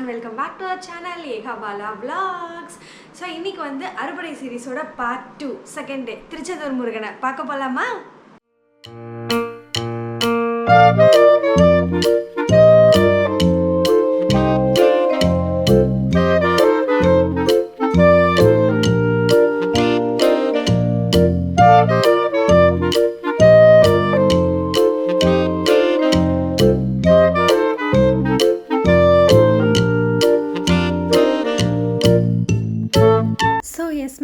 everyone, welcome back to our channel Ekha Bala Vlogs. So இன்னைக்கு வந்து அறுபடை சீரிஸோட part 2 second day Tiruchendur முருகனை பார்க்க போலாமா?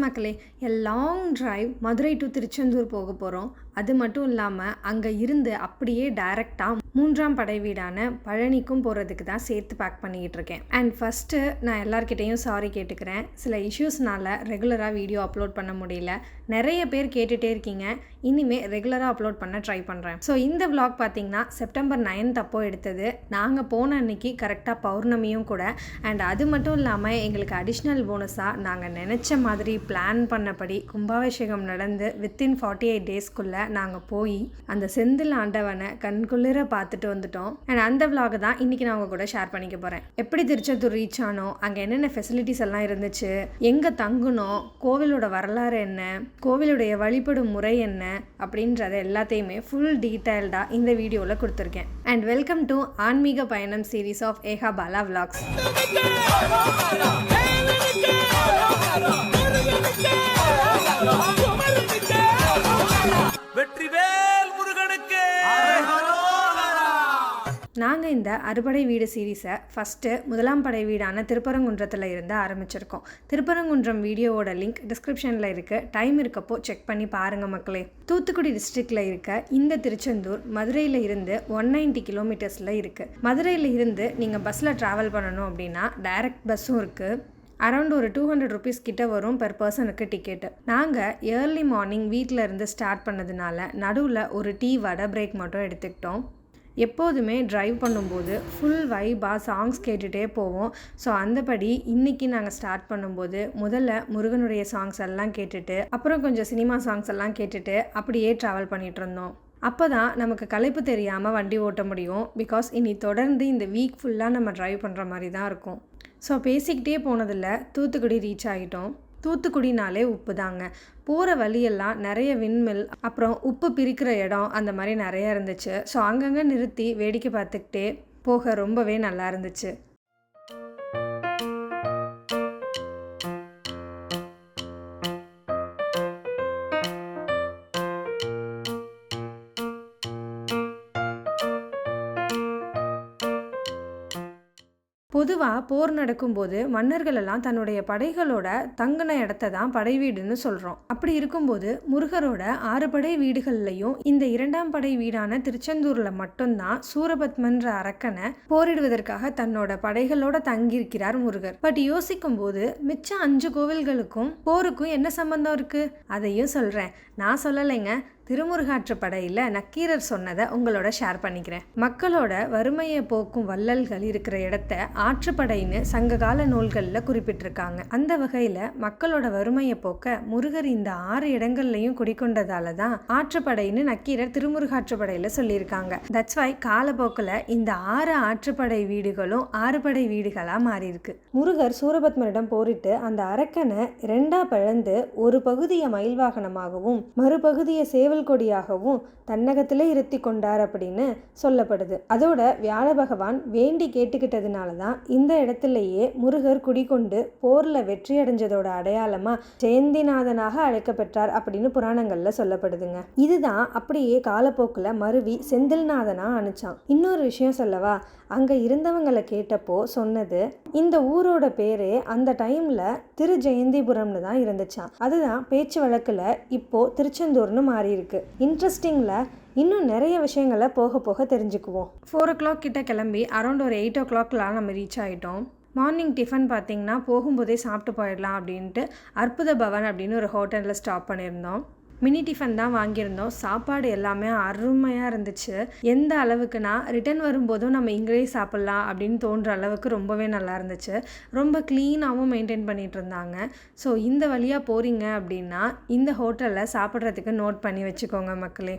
மக்களே, a long drive Madurai to Tiruchendur போக போகிறோம். அது மட்டும் இல்லாமல் அங்கே இருந்து அப்படியே டைரெக்டாக 3ஆம் படை வீடான பழனிக்கும் போகிறதுக்கு தான் சேர்த்து பேக் பண்ணிக்கிட்டு இருக்கேன். அண்ட் ஃபஸ்ட்டு நான் எல்லார்கிட்டையும் சாரி கேட்டுக்கிறேன். சில இஷ்யூஸ்னால் ரெகுலராக வீடியோ அப்லோட் பண்ண முடியல. நிறைய பேர் கேட்டுகிட்டே இருக்கீங்க. இனிமேல் ரெகுலராக அப்லோட் பண்ண ட்ரை பண்ணுறேன். ஸோ இந்த vlog பார்த்திங்கன்னா செப்டம்பர் 9 அப்போ எடுத்தது. நாங்கள் போன அன்னைக்கு கரெக்டாக பௌர்ணமியும் கூட. அண்ட் அது மட்டும் இல்லாமல் எங்களுக்கு அடிஷ்னல் போனஸாக நாங்கள் நினச்ச மாதிரி பிளான் பண்ணபடி கும்பாபிஷேகம் நடந்து வித்தின் 48 டேஸ்க்குள்ளே நாங்கள் போய் அந்த செந்தில் ஆண்டவனை கண்குளிர பார்த்துட்டு வந்துட்டோம். அண்ட் அந்த விலாகை தான் இன்றைக்கி நான் உங்கள் கூட ஷேர் பண்ணிக்க போகிறேன். எப்படி திருச்செந்தூர் ரீச் ஆனோம், அங்கே என்னென்ன ஃபெசிலிட்டிஸ் எல்லாம் இருந்துச்சு, எங்கே தங்குனோம், கோவிலோட வரலாறு என்ன, கோவிலுடைய வழிபடும் முறை என்ன அப்படின்றத எல்லாத்தையுமே ஃபுல் டீட்டெயில்டாக இந்த வீடியோவில் கொடுத்துருக்கேன். அண்ட் வெல்கம் டு ஆன்மீக பயணம் series of Eka Bala vlogs. நாங்கள் இந்த அறுபடை வீடு சீரீஸை ஃபஸ்ட்டு 1ஆம் படை வீடான திருப்பரங்குன்றத்தில் இருந்து ஆரம்பிச்சிருக்கோம். திருப்பரங்குன்றம் வீடியோவோட லிங்க் டிஸ்கிரிப்ஷனில் இருக்குது. டைம் இருக்கப்போ செக் பண்ணி பாருங்கள் மக்களே. தூத்துக்குடி டிஸ்ட்ரிக்டில் இருக்க இந்த திருச்செந்தூர் மதுரையில் இருந்து 190 கிலோமீட்டர்ஸில் இருக்குது. மதுரையில் இருந்து நீங்கள் பஸ்ஸில் ட்ராவல் பண்ணணும் அப்படின்னா டைரக்ட் பஸ்ஸும் இருக்குது. அரௌண்ட் ஒரு 200 ருபீஸ் கிட்ட வரும் பெர் பர்சனுக்கு டிக்கெட்டு. நாங்கள் ஏர்லி மார்னிங் வீட்டில் இருந்து ஸ்டார்ட் பண்ணதுனால நடுவில் ஒரு டீ வடை பிரேக் மட்டும் எடுத்துக்கிட்டோம். எப்போதுமே ட்ரைவ் பண்ணும்போது ஃபுல் வைபாக சாங்ஸ் கேட்டுகிட்டே போவோம். ஸோ அந்தபடி இன்றைக்கி நாங்கள் ஸ்டார்ட் பண்ணும்போது முதல்ல முருகனுடைய சாங்ஸ் எல்லாம் கேட்டுட்டு அப்புறம் கொஞ்சம் சினிமா சாங்ஸ் எல்லாம் கேட்டுட்டு அப்படியே ட்ராவல் பண்ணிகிட்டு இருந்தோம். அப்போ தான் நமக்கு களைப்பு தெரியாமல் வண்டி ஓட்ட முடியும். பிகாஸ் இனி தொடர்ந்து இந்த வீக் ஃபுல்லாக நம்ம ட்ரைவ் பண்ணுற மாதிரி தான் இருக்கும். ஸோ பேசிக்கிட்டே போனதில் தூத்துக்குடி ரீச் ஆகிட்டோம். தூத்துக்குடினாலே உப்பு தாங்க. போகிற வழியெல்லாம் நிறைய விண்மில், அப்புறம் உப்பு பிரிக்கிற இடம், அந்த மாதிரி நிறையா இருந்துச்சு. ஸோ அங்கங்கே நிறுத்தி வேடிக்கை பார்த்துக்கிட்டே போக ரொம்பவே நல்லா இருந்துச்சு. பொதுவாக போர் நடக்கும்போது மன்னர்களெல்லாம் தன்னுடைய படைகளோட தங்கின இடத்த தான் படை வீடுன்னு சொல்கிறோம். அப்படி இருக்கும்போது முருகரோட 6 படை வீடுகள்லையும் இந்த 2ஆம் படை வீடான திருச்செந்தூரில் மட்டும்தான் சூரபத்மன்ற அரக்கனை போரிடுவதற்காக தன்னோட படைகளோட தங்கியிருக்கிறார் முருகர். பட் யோசிக்கும் போது மிச்சம் 5 கோவில்களுக்கும் போருக்கும் என்ன சம்பந்தம் இருக்குது? அதையும் சொல்கிறேன். நான் சொல்லலைங்க, திருமுருகாற்றுப்படையில் நக்கீரர் சொன்னதை உங்களோட ஷேர் பண்ணிக்கிறேன். மக்களோட வறுமையை போக்கும் வள்ளல்கள் இருக்கிற இடத்த ஆற்றுப்படைன்னு சங்ககால நூல்களில் குறிப்பிட்டிருக்காங்க. அந்த வகையில் மக்களோட வறுமையை போக்க முருகர் இந்த 6 இடங்கள்லையும் குடிக்கொண்டதால தான் ஆற்றுப்படைன்னு நக்கீரர் திருமுருகாற்றுப்படையில் சொல்லியிருக்காங்க. தட்ஸ் வை காலப்போக்கில் இந்த 6 ஆற்றுப்படை வீடுகளும் 6 படை வீடுகளாக மாறியிருக்கு. முருகர் சூரபத்மனிடம் போரிட்டு அந்த அரக்கனை 2ஆ பிளந்து ஒரு பகுதியை மயில் வாகனமாகவும் மறுபகுதியை சேவல் கொடியாகவும் தன்னகத்திலே இருத்தி கொண்டார் அப்படின்னு சொல்லப்படுது. அதோட வியாழ பகவான் வேண்டி கேட்டுக்கிட்டதுனால தான் இந்த இடத்துலயே முருகர் குடிகொண்டு போர்ல வெற்றி அடைஞ்சதோட அடையாளமா ஜெயந்திநாதனாக அழைக்கப்பெற்றார் அப்படின்னு புராணங்கள்ல சொல்லப்படுதுங்க. இதுதான் அப்படியே காலப்போக்கில் மருவி செந்தில்நாதனா அனுச்சான். இன்னொரு விஷயம் சொல்லவா, அங்க இருந்தவங்களை கேட்டப்போ சொன்னது இந்த ஊரோட பேரே அந்த டைம்ல திரு ஜெயந்திபுரம்னு தான் இருந்துச்சான். அதுதான் பேச்சு வழக்குல இப்போ திருச்செந்தூர்னு மாறி இருக்கு. இன்ட்ரெஸ்டிங்ல இன்னும் நிறைய விஷயங்களை போக போக தெரிஞ்சுக்குவோம். 4 o'clock கிட்ட கிளம்பி அரௌண்ட் ஒரு 8 o'clockலாம் நம்ம ரீச் ஆகிட்டோம். மார்னிங் டிஃபன் பார்த்திங்கன்னா போகும்போதே சாப்பிட்டு போயிடலாம் அப்படின்ட்டு அற்புத பவன் அப்படின்னு ஒரு ஹோட்டலில் ஸ்டாப் பண்ணியிருந்தோம். மினி டிஃபன் தான் வாங்கியிருந்தோம். சாப்பாடு எல்லாமே அருமையாக இருந்துச்சு. எந்த அளவுக்குனா ரிட்டன் வரும்போதும் நம்ம இங்கேயே சாப்பிட்லாம் அப்படின்னு தோன்ற அளவுக்கு ரொம்பவே நல்லா இருந்துச்சு. ரொம்ப க்ளீனாகவும் மெயின்டைன் பண்ணிகிட்டு இருந்தாங்க. ஸோ இந்த வழியாக போகிறீங்க அப்படின்னா இந்த ஹோட்டலில் சாப்பிட்றதுக்கு நோட் பண்ணி வச்சுக்கோங்க மக்களே.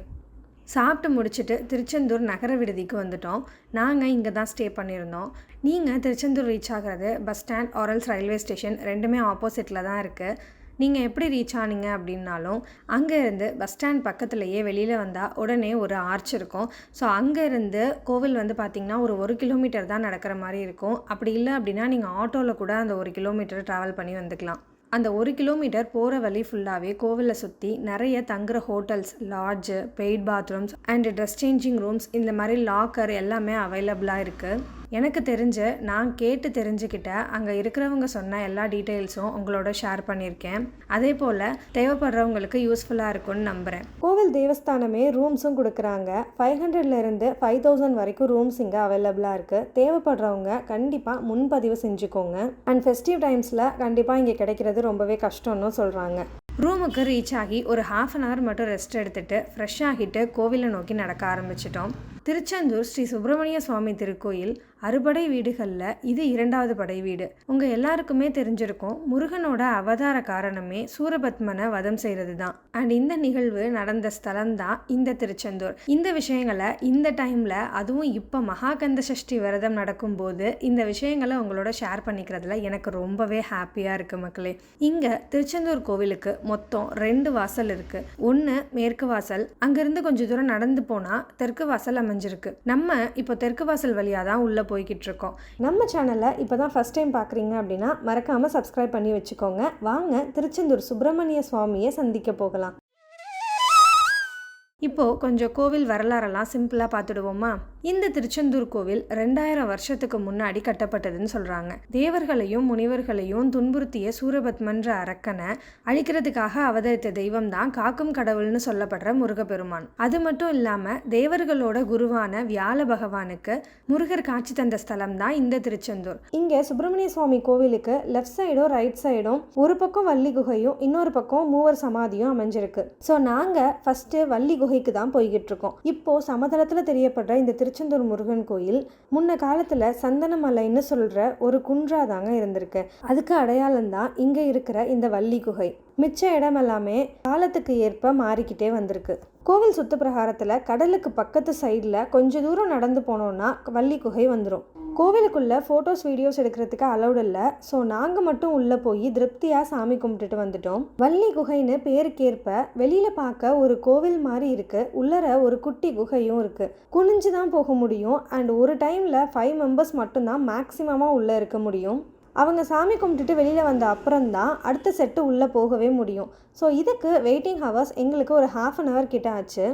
சாப்பிட்டு முடிச்சுட்டு திருச்செந்தூர் நகர விடுதிக்கு வந்துட்டோம். நாங்கள் இங்கே தான் ஸ்டே பண்ணியிருந்தோம். நீங்கள் திருச்செந்தூர் ரீச் ஆகிறது பஸ் ஸ்டாண்ட் ஆரல்ஸ் ரயில்வே ஸ்டேஷன் ரெண்டுமே ஆப்போசிட்டில் தான் இருக்குது. நீங்கள் எப்படி ரீச் ஆனீங்க அப்படின்னாலும் அங்கேருந்து பஸ் ஸ்டாண்ட் பக்கத்துலேயே வெளியில் வந்தால் உடனே ஒரு ஆர்ச் இருக்கும். ஸோ அங்கேருந்து கோவில் வந்து பார்த்திங்கன்னா ஒரு 1 கிலோமீட்டர் தான் நடக்கிற மாதிரி இருக்கும். அப்படி இல்லை அப்படின்னா நீங்கள் ஆட்டோவில் கூட அந்த 1 கிலோமீட்டர் ட்ராவல் பண்ணி வந்துக்கலாம். அந்த 1 கிலோமீட்டர் போகிற வழி ஃபுல்லாகவே கோவிலில் சுற்றி நிறைய தங்குற hotels, lodge, paid bathrooms and dress changing rooms, இந்த மாதிரி லாக்கர் எல்லாமே அவைலபிளாக இருக்குது. எனக்கு தெரிஞ்ச நான் கேட்டு தெரிஞ்சுக்கிட்ட அங்கே இருக்கிறவங்க சொன்ன எல்லா டீட்டெயில்ஸும் உங்களோட ஷேர் பண்ணியிருக்கேன். அதே போல் தேவைப்படுறவங்களுக்கு யூஸ்ஃபுல்லாக இருக்கும்னு நம்புகிறேன். கோவில் தேவஸ்தானமே ரூம்ஸும் கொடுக்குறாங்க. 500லேருந்து 5000 வரைக்கும் ரூம்ஸ் இங்கே அவைலபிளாக இருக்குது. தேவைப்படுறவங்க கண்டிப்பாக முன்பதிவு செஞ்சுக்கோங்க. அண்ட் ஃபெஸ்டிவ் டைம்ஸில் கண்டிப்பாக இங்கே கிடைக்கிறது ரொம்பவே கஷ்டம்னு சொல்கிறாங்க. ரூமுக்கு ரீச் ஆகி ஒரு 1/2 hour மட்டும் ரெஸ்ட் எடுத்துகிட்டு ஃப்ரெஷ் ஆகிட்டு கோவிலை நோக்கி நடக்க ஆரம்பிச்சிட்டோம். திருச்செந்தூர் ஸ்ரீ சுப்பிரமணிய சுவாமி திருக்கோயில் அறுபடை வீடுகளில் இது 2வது படை வீடு. உங்கள் எல்லாருக்குமே தெரிஞ்சிருக்கும், முருகனோட அவதார காரணமே சூரபத்மனை வதம் செய்கிறது தான். அண்ட் இந்த நிகழ்வு நடந்த ஸ்தலம் தான் இந்த திருச்செந்தூர். இந்த விஷயங்களை இந்த டைமில், அதுவும் இப்போ மகாகந்த சஷ்டி விரதம் நடக்கும்போது இந்த விஷயங்களை உங்களோட ஷேர் பண்ணிக்கிறதுல எனக்கு ரொம்பவே ஹாப்பியாக இருக்குது மக்களே. இங்கே திருச்செந்தூர் கோவிலுக்கு மொத்தம் 2 வாசல் இருக்குது. ஒன்று மேற்கு வாசல், அங்கேருந்து கொஞ்சம் தூரம் நடந்து போனால் தெற்கு வாசல் அமைஞ்சிருக்கு. நம்ம இப்போ தெற்கு வாசல் வழியாக தான் உள்ளே போய்கிட்டு இருக்கோம். நம்ம சேனலை இப்போ தான் ஃபஸ்ட் டைம் பார்க்குறீங்க அப்படின்னா மறக்காமல் சப்ஸ்கிரைப் பண்ணி வச்சுக்கோங்க. வாங்க திருச்செந்தூர் சுப்பிரமணிய சுவாமியை சந்திக்க போகலாம். இப்போது கொஞ்சம் கோவில் வரலாறெல்லாம் சிம்பிளாக பார்த்துடுவோமா? இந்த திருச்செந்தூர் கோவில் 2000 வருஷத்துக்கு முன்னாடி கட்டப்பட்டதுன்னு சொல்கிறாங்க. தேவர்களையும் முனிவர்களையும் துன்புறுத்திய சூரபத்மன்ற அரக்கனை அழிக்கிறதுக்காக அவதரித்த தெய்வம் தான் காக்கும் கடவுள்னு சொல்லப்படுற முருகப்பெருமான். அது மட்டும் இல்லாமல் தேவர்களோட குருவான வியாழ பகவானுக்கு முருகர் காட்சி தந்த ஸ்தலம் தான் இந்த திருச்செந்தூர். இங்கே சுப்பிரமணிய சுவாமி கோவிலுக்கு லெஃப்ட் சைடும் ரைட் சைடும் ஒரு பக்கம் வள்ளி குகையும் இன்னொரு பக்கம் மூவர் சமாதியும் அமைஞ்சிருக்கு. ஸோ நாங்கள் ஃபஸ்ட்டு வள்ளி குகைக்கு தான் போய்கிட்டு இருக்கோம். இப்போது சமதளத்தில் தெரியப்படுற இந்த திருச்செந்தூர் முருகன் கோயில் முன்ன காலத்தில் சந்தனமலைன்னு சொல்கிற ஒரு குன்றா தாங்க இருந்திருக்கு. அதுக்கு அடையாளம் தான் இங்கே இருக்கிற இந்த வள்ளி குகை. மிச்ச இடம் எல்லாமே காலத்துக்கு ஏற்ப மாறிக்கிட்டே வந்திருக்கு. கோவில் சுத்து பிரகாரத்தில் கடலுக்கு பக்கத்து சைடில் கொஞ்சம் தூரம் நடந்து போனோம்னா வள்ளி குகை வந்துடும். கோவிலுக்குள்ளே ஃபோட்டோஸ் வீடியோஸ் எடுக்கிறதுக்கு அலௌட் இல்லை. ஸோ நாங்கள் மட்டும் உள்ளே போய் திருப்தியாக சாமி கும்பிட்டுட்டு வந்துட்டோம். வள்ளி குகைன்னு பேருக்கேற்ப வெளியில் பார்க்க ஒரு கோவில் மாதிரி இருக்குது. உள்ளர ஒரு குட்டி குகையும் இருக்குது. குனிஞ்சு தான் போக முடியும். அண்ட் ஒரு டைமில் 5 members மட்டும்தான் மேக்ஸிமமாக உள்ளே இருக்க முடியும். அவங்க சாமி கும்பிட்டுட்டு வெளியில் வந்த அப்புறம்தான் அடுத்த செட்டு உள்ளே போகவே முடியும். ஸோ இதுக்கு வெயிட்டிங் ஹவர்ஸ் எங்களுக்கு ஒரு 1/2 hour கிட்ட ஆச்சு.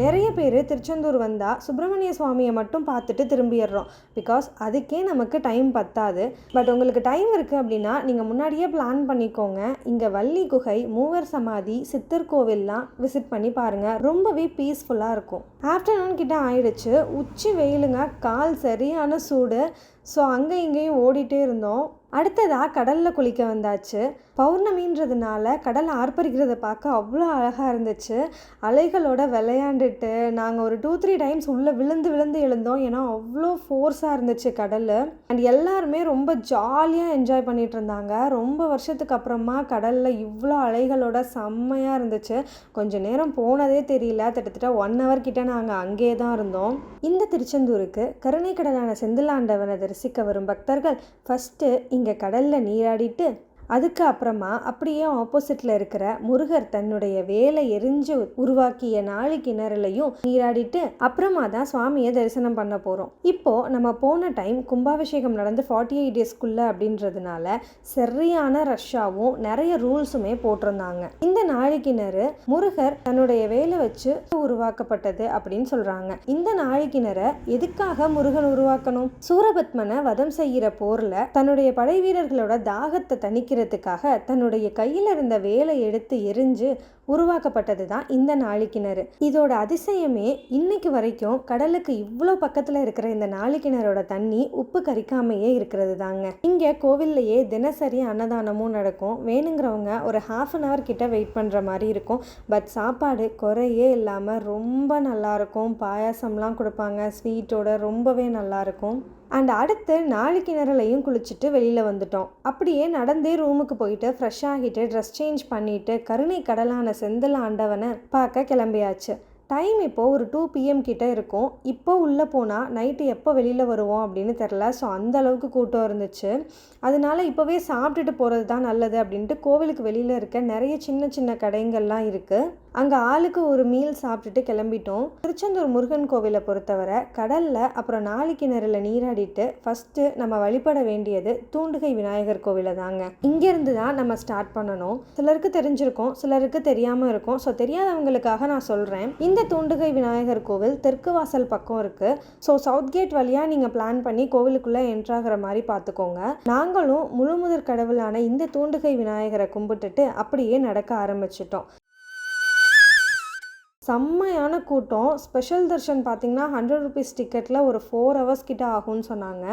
நிறைய பேர் திருச்செந்தூர் வந்தால் சுப்பிரமணிய சுவாமியை மட்டும் பார்த்துட்டு திரும்பிடுறோம். பிகாஸ் அதுக்கே நமக்கு டைம் பத்தாது. பட் உங்களுக்கு டைம் இருக்குது அப்படின்னா நீங்கள் முன்னாடியே பிளான் பண்ணிக்கோங்க. இங்கே வள்ளி குகை, மூவர் சமாதி, சித்தர் கோவில்லாம் விசிட் பண்ணி பாருங்கள். ரொம்பவே பீஸ்ஃபுல்லாக இருக்கும். ஆஃப்டர்நூன் கிட்ட ஆயிடுச்சு. உச்சி வெயிலுங்க, கால் சரியான சூடு. ஸோ அங்கே இங்கேயும் ஓடிட்டே இருந்தோம். அடுத்ததாக கடலில் குளிக்க வந்தாச்சு. பௌர்ணமின்றதுனால கடல் ஆர்ப்பரிக்கிறத பார்க்க அவ்வளோ அழகாக இருந்துச்சு. அலைகளோட விளையாண்டுட்டு நாங்கள் ஒரு 2-3 டைம்ஸ் உள்ளே விழுந்து எழுந்தோம். ஏன்னா அவ்வளோ ஃபோர்ஸாக இருந்துச்சு கடல். அண்ட் எல்லாருமே ரொம்ப ஜாலியாக என்ஜாய் பண்ணிகிட்டு இருந்தாங்க. ரொம்ப வருஷத்துக்கு அப்புறமா கடலில் இவ்வளோ அலைகளோட செம்மையாக இருந்துச்சு. கொஞ்சம் நேரம் போனதே தெரியல. கிட்டத்தட்ட 1 hour கிட்ட நாங்கள் அங்கேயே தான் இருந்தோம். இந்த திருச்செந்தூருக்கு கருணை கடலான செந்திலாண்டவனை தரிசிக்க வரும் பக்தர்கள் ஃபஸ்ட்டு இங்கே கடலில் நீராடிட்டு அதுக்கு அப்புறமா அப்படியே ஆப்போசிட்டில் இருக்கிற முருகர் தன்னுடைய வேலை எரிஞ்சு உருவாக்கிய 4 கிணறுலையும் நீராடிட்டு அப்புறமா தான் சுவாமியை தரிசனம் பண்ண போகிறோம். இப்போது நம்ம போன டைம் கும்பாபிஷேகம் நடந்து 48 daysக்குள்ளே அப்படின்றதுனால சரியான ரஷ்ஷாகவும் நிறைய ரூல்ஸுமே போட்டிருந்தாங்க. இந்த 4 கிணறு முருகர் தன்னுடைய வேலை வச்சு உருவாக்கப்பட்டது அப்படின்னு சொல்கிறாங்க. இந்த 4 கிணறை எதுக்காக முருகன் உருவாக்கணும்? சூரபத்மனை வதம் செய்கிற போரில் தன்னுடைய படை வீரர்களோட தாகத்தை தணிக்க தன்னுடைய கையில் இருந்த வேலை எடுத்து எரிஞ்சு உருவாக்கப்பட்டது தான் இந்த 4 கிணறு. இதோட அதிசயமே இன்னைக்கு வரைக்கும் கடலுக்கு இவ்வளோ பக்கத்தில் இருக்கிற இந்த 4 கிணறோட தண்ணி உப்பு கரிக்காமையே இருக்கிறது தாங்க. இங்கே கோவில்லையே தினசரி அன்னதானமும் நடக்கும். வேணுங்கிறவங்க ஒரு 1/2 hour கிட்ட வெயிட் பண்ணுற மாதிரி இருக்கும். பட் சாப்பாடு குறையே இல்லாமல் ரொம்ப நல்லாயிருக்கும். பாயாசம்லாம் கொடுப்பாங்க ஸ்வீட்டோட, ரொம்பவே நல்லாயிருக்கும். அண்ட் அடுத்து 4 கிணறுலையும் குளிச்சுட்டு வெளியில் வந்துட்டோம். அப்படியே நடந்தே ரூமுக்கு போயிட்டு ஃப்ரெஷ் ஆகிட்டு ட்ரெஸ் சேஞ்ச் பண்ணிட்டு கருணை கடலான செந்தில் ஆண்டவனை பார்க்க கிளம்பியாச்சு. டைம் இப்போது ஒரு 2 PM கிட்ட இருக்கும். இப்போ உள்ளே போனால் நைட்டு எப்போ வெளியில் வருவோம் அப்படின்னு தெரில. ஸோ அந்த அளவுக்கு கூட்டம் இருந்துச்சு. அதனால இப்போவே சாப்பிட்டுட்டு போகிறது தான் நல்லது அப்படின்ட்டு கோவிலுக்கு வெளியில் இருக்க நிறைய சின்ன சின்ன கடைங்கள்லாம் இருக்குது. அங்கே ஆளுக்கு ஒரு மீல் சாப்பிட்டுட்டு கிளம்பிட்டோம். திருச்செந்தூர் முருகன் கோவிலை பொறுத்தவரை கடலில் அப்புறம் 4 கிணறுல நீராடிட்டு ஃபஸ்ட்டு நம்ம வழிபட வேண்டியது தூண்டுகை விநாயகர் கோவிலை தாங்க. இங்கேருந்து தான் நம்ம ஸ்டார்ட் பண்ணணும். சிலருக்கு தெரிஞ்சிருக்கும், சிலருக்கு தெரியாமல் இருக்கும். ஸோ தெரியாதவங்களுக்காக நான் சொல்கிறேன். இந்த தூண்டுகை விநாயகர் கோவில் தெற்கு வாசல் பக்கம் இருக்குது. ஸோ சவுத் கேட் வழியாக நீங்கள் பிளான் பண்ணி கோவிலுக்குள்ளே என்ட்ராகிற மாதிரி பார்த்துக்கோங்க. நாங்களும் முழுமுதற் கடவுளான இந்த தூண்டுகை விநாயகரை கும்பிட்டுட்டு அப்படியே நடக்க ஆரம்பிச்சிட்டோம். செம்மையான கூட்டம். ஸ்பெஷல் தர்ஷன் பார்த்திங்கன்னா 100 rupees டிக்கெட்டில் ஒரு 4 hours கிட்ட ஆகும்னு சொன்னாங்க.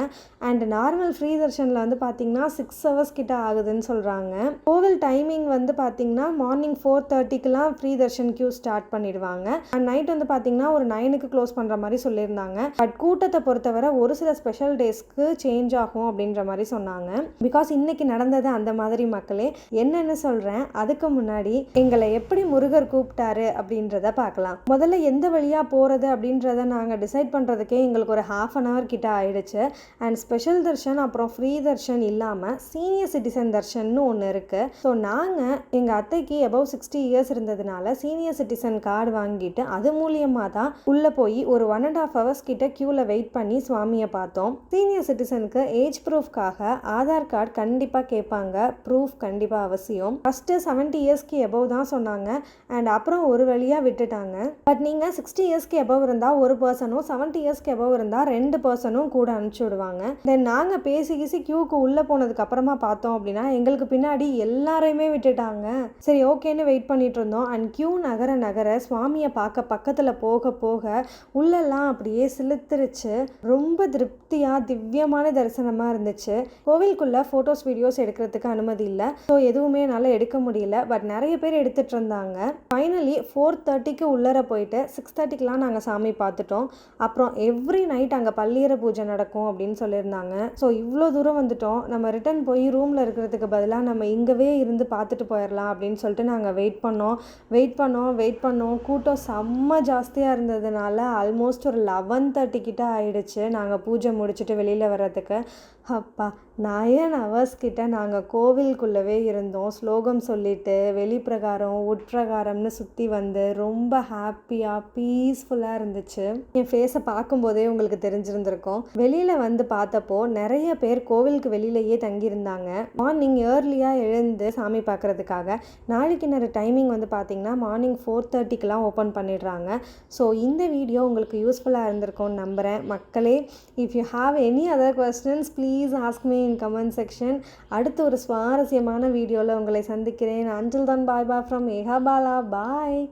அண்ட் நார்மல் ஃப்ரீ தர்ஷனில் வந்து பார்த்திங்கன்னா 6 hours கிட்ட ஆகுதுன்னு சொல்கிறாங்க. கோவில் டைமிங் வந்து பார்த்திங்கன்னா மார்னிங் 4:30க்குலாம் ஃப்ரீ தர்ஷன் கியூ ஸ்டார்ட் பண்ணிடுவாங்க. அண்ட் நைட் வந்து பார்த்திங்கன்னா ஒரு 9க்கு க்ளோஸ் பண்ணுற மாதிரி சொல்லியிருந்தாங்க. பட் கூட்டத்தை பொறுத்தவரை ஒரு சில ஸ்பெஷல் டேஸ்க்கு சேஞ்ச் ஆகும் அப்படின்ற மாதிரி சொன்னாங்க. பிகாஸ் இன்றைக்கி நடந்தது அந்த மாதிரி மக்களே. என்னென்னு சொல்கிறேன், அதுக்கு முன்னாடி எங்களை எப்படி முருகர் கூப்பிட்டாரு அப்படின்றத பார்க்கலாம். முதல்ல எந்த வழியாக போகிறது அப்படின்றத நாங்கள் டிசைட் பண்ணுறதுக்கே எங்களுக்கு ஒரு 1/2 hour கிட்ட ஆயிடுச்சு. அண்ட் ஸ்பெஷல் தர்ஷன் அப்புறம் ஃப்ரீ தர்ஷன் இல்லாமல் சீனியர் சிட்டிசன் தர்ஷன்னு ஒன்று இருக்குது. ஸோ நாங்கள் எங்கள் அத்தைக்கு above 60 years இருந்ததுனால சீனியர் சிட்டிசன் கார்டு வாங்கிட்டு அது மூலியமாக தான் உள்ளே போய் ஒரு 1.5 hours கிட்ட க்யூவில் வெயிட் பண்ணி சுவாமியை பார்த்தோம். சீனியர் சிட்டிசனுக்கு ஏஜ் ப்ரூஃப்காக ஆதார் கார்டு கண்டிப்பாக கேட்பாங்க. ப்ரூஃப் கண்டிப்பாக அவசியம். ஃபஸ்ட்டு 70 yearsக்கு above தான் சொன்னாங்க. அண்ட் அப்புறம் ஒரு வழியாக விட்டுட்டாங்க. பட் நீங்கள் 60 yearsக்கு above இருந்தால் ஒரு பர்சனும் 70 yearsக்கு above இருந்தால் 2 பர்சனும் கூட அனுப்பிச்சி விடுவாங்க. தென் நாங்கள் பேசி க்யூக்கு உள்ளே போனதுக்கு அப்புறமா பார்த்தோம் அப்படின்னா எங்களுக்கு பின்னாடி எல்லாரையுமே விட்டுட்டாங்க. சரி ஓகேன்னு வெயிட் பண்ணிட்டு இருந்தோம். அண்ட் க்யூ நகர நகர சுவாமியை பார்க்க பக்கத்தில் போக போக உள்ளெல்லாம் அப்படியே சிலுத்துருச்சு. ரொம்ப திருப்தியாக திவ்யமான தரிசனமாக இருந்துச்சு. கோவிலுக்குள்ளே ஃபோட்டோஸ் வீடியோஸ் எடுக்கிறதுக்கு அனுமதி இல்லை. ஸோ எதுவுமே என்னால் எடுக்க முடியல. பட் நிறைய பேர் எடுத்துகிட்டு இருந்தாங்க. ஃபைனலி 4:30க்கு உள்ளர போயிட்டு 6:30க்குலாம் நாங்கள் சாமி பார்த்துட்டோம். அப்புறம் எவ்ரி நைட் அங்கே பள்ளியற பூஜை நடக்கும் அப்படின்னு சொல்லியிருந்தாங்க. ஸோ இவ்வளோ தூரம் வந்துட்டோம், நம்ம ரிட்டன் போய் ரூமில் இருக்கிறதுக்கு பதிலாக நம்ம இங்கவே இருந்து பார்த்துட்டு போயிடலாம் அப்படின்னு சொல்லிட்டு நாங்கள் வெயிட் பண்ணோம். கூட்டம் செம்ம ஜாஸ்தியாக இருந்ததுனால ஆல்மோஸ்ட் ஒரு 11:30 கிட்ட ஆயிடுச்சு நாங்கள் பூஜை முடிச்சுட்டு வெளியில் வர்றதுக்கு. அப்பா 9 hours கிட்ட நாங்கள் கோவிலுக்குள்ளவே இருந்தோம். ஸ்லோகம் சொல்லிட்டு வெளிப்பிரகாரம் உட்பிரகாரம்னு சுற்றி வந்து ரொம்ப ஹாப்பியாக பீஸ்ஃபுல்லாக இருந்துச்சு. என் ஃபேஸை பார்க்கும்போதே உங்களுக்கு தெரிஞ்சிருந்திருக்கும். வெளியில் வந்து பார்த்தப்போ நிறைய பேர் கோவிலுக்கு வெளியிலேயே தங்கியிருந்தாங்க. மார்னிங் ஏர்லியாக எழுந்து சாமி பார்க்குறதுக்காக. 4 கிணறு டைமிங் வந்து பார்த்திங்கன்னா மார்னிங் 4:30க்குலாம் ஓப்பன் பண்ணிடுறாங்க. ஸோ இந்த வீடியோ உங்களுக்கு யூஸ்ஃபுல்லாக இருந்திருக்கும்னு நம்புகிறேன். மக்களே, if you have any other questions please ask me in comment section. அடுத்து ஒரு சுவாரஸ்யமான வீடியோவில் உங்களை சந்திக்கிறேன். until then bye bye from Megha Bala. Bye.